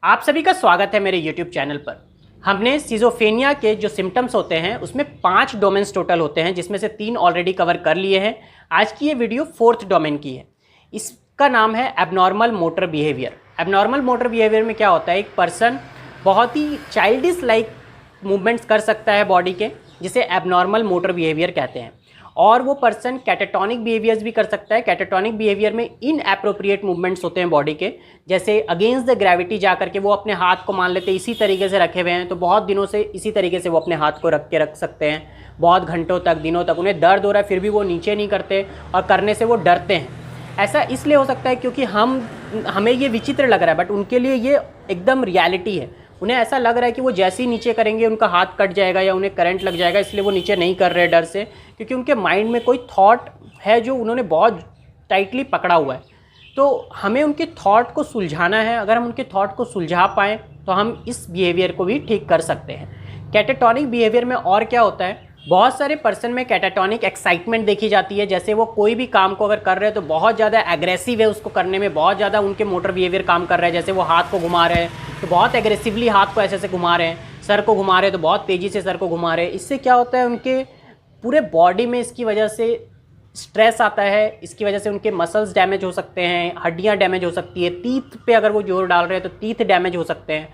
आप सभी का स्वागत है मेरे YouTube चैनल पर। हमने सिजोफ्रेनिया के जो सिम्टम्स होते हैं उसमें 5 डोमेन्स टोटल होते हैं, जिसमें से 3 ऑलरेडी कवर कर लिए हैं। आज की ये वीडियो 4th डोमेन की है। इसका नाम है abnormal motor behaviour. Abnormal motor behaviour में क्या होता है, एक पर्सन बहुत ही चाइल्डिश लाइक मूवमेंट्स कर सकता है बॉडी के, जिसे एबनॉर्मल मोटर बिहेवियर कहते हैं। और वो पर्सन कैटाटोनिक बिहेवियर्स भी कर सकता है। कैटाटोनिक बिहेवियर में इनएप्रोप्रिएट मूवमेंट्स होते हैं बॉडी के, जैसे अगेंस्ट द ग्रेविटी जा करके वो अपने हाथ को मान लेते हैं इसी तरीके से रखे हुए हैं, तो बहुत दिनों से इसी तरीके से वो अपने हाथ को रख सकते हैं, बहुत घंटों तक, दिनों तक। उन्हें दर्द हो रहा है फिर भी वो नीचे नहीं करते, और करने से वो डरते हैं। ऐसा इसलिए हो सकता है क्योंकि हमें ये विचित्र लग रहा है, बट उनके लिए ये एकदम रियलिटी है। उन्हें ऐसा लग रहा है कि वो जैसे ही नीचे करेंगे उनका हाथ कट जाएगा या उन्हें करंट लग जाएगा, इसलिए वो नीचे नहीं कर रहे डर से, क्योंकि उनके माइंड में कोई थॉट है जो उन्होंने बहुत टाइटली पकड़ा हुआ है। तो हमें उनके थॉट को सुलझाना है। अगर हम उनके थॉट को सुलझा पाएँ तो हम इस बिहेवियर को भी ठीक कर सकते हैं। कैटाटोनिक बिहेवियर में और क्या होता है, बहुत सारे पर्सन में कैटाटोनिक एक्साइटमेंट देखी जाती है। जैसे वो कोई भी काम को अगर कर रहे हैं तो बहुत ज़्यादा एग्रेसिव है उसको करने में, बहुत ज़्यादा उनके मोटर बिहेवियर काम कर रहे हैं। जैसे वो हाथ को घुमा रहे हैं तो बहुत एग्रेसिवली हाथ को ऐसे ऐसे घुमा रहे हैं, सर को घुमा रहे हैं तो बहुत तेज़ी से सर को घुमा रहे हैं। इससे क्या होता है, उनके पूरे बॉडी में इसकी वजह से स्ट्रेस आता है। इसकी वजह से उनके मसल्स डैमेज हो सकते हैं, हड्डियाँ डैमेज हो सकती है, टीथ पे अगर वो जोर डाल रहे हैं तो टीथ डैमेज हो सकते हैं।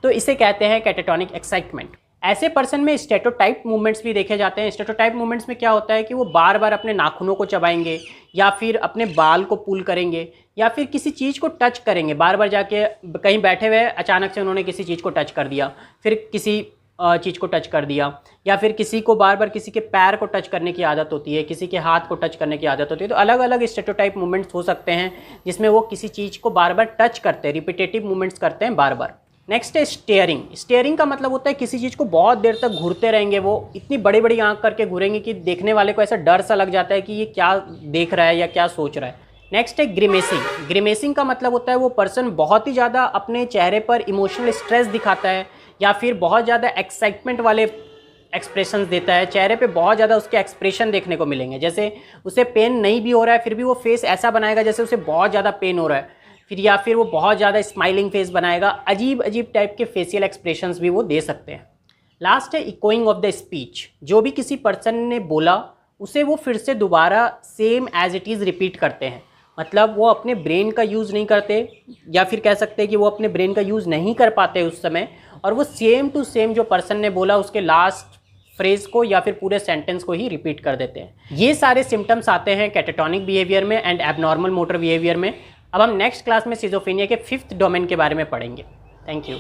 तो इसे कहते हैं कैटाटोनिक एक्साइटमेंट। ऐसे पर्सन में स्टेटोटाइप मूवमेंट्स भी देखे जाते हैं। स्टेटोटाइप मूवमेंट्स में क्या होता है कि वो बार बार अपने नाखूनों को चबाएंगे, या फिर अपने बाल को पुल करेंगे, या फिर किसी चीज़ को टच करेंगे। बार बार जाके कहीं बैठे हुए अचानक से उन्होंने किसी चीज़ को टच कर दिया, फिर किसी चीज़ को टच कर दिया, या फिर किसी को बार बार किसी के पैर को टच करने की आदत होती है, किसी के हाथ को टच करने की आदत होती है। तो अलग अलग स्टेटोटाइप मूवमेंट्स हो सकते हैं जिसमें वो किसी चीज़ को बार बार टच करते हैं, रिपीटेटिव मूवमेंट्स करते हैं बार बार। नेक्स्ट है स्टेयरिंग। स्टेयरिंग का मतलब होता है किसी चीज़ को बहुत देर तक घूरते रहेंगे। वो इतनी बड़ी बड़ी आंख करके घूरेंगे कि देखने वाले को ऐसा डर सा लग जाता है कि ये क्या देख रहा है या क्या सोच रहा है। नेक्स्ट है ग्रिमेसिंग। ग्रिमेसिंग का मतलब होता है वो पर्सन बहुत ही ज़्यादा अपने चेहरे पर इमोशनल स्ट्रेस दिखाता है, या फिर बहुत ज़्यादा एक्साइटमेंट वाले एक्सप्रेशंस देता है। चेहरे पे बहुत ज़्यादा उसके एक्सप्रेशन देखने को मिलेंगे। जैसे उसे पेन नहीं भी हो रहा है फिर भी वो फेस ऐसा बनाएगा जैसे उसे बहुत ज़्यादा पेन हो रहा है, या फिर वो बहुत ज़्यादा स्माइलिंग फेस बनाएगा। अजीब अजीब टाइप के फेशियल एक्सप्रेशंस भी वो दे सकते हैं। लास्ट है इकोइंग ऑफ द स्पीच। जो भी किसी पर्सन ने बोला उसे वो फिर से दोबारा same as it is repeat करते हैं। मतलब वो अपने ब्रेन का यूज़ नहीं करते, या फिर कह सकते हैं कि वो अपने ब्रेन का यूज़ नहीं कर पाते उस समय, और वो सेम टू सेम जो पर्सन ने बोला उसके लास्ट फ्रेज को या फिर पूरे सेंटेंस को ही रिपीट कर देते हैं। ये सारे सिम्टम्स आते हैं कैटाटोनिक बिहेवियर में एंड एबनॉर्मल मोटर बिहेवियर में। अब हम नेक्स्ट क्लास में सिजोफ्रेनिया के 5th डोमेन के बारे में पढ़ेंगे। Thank you.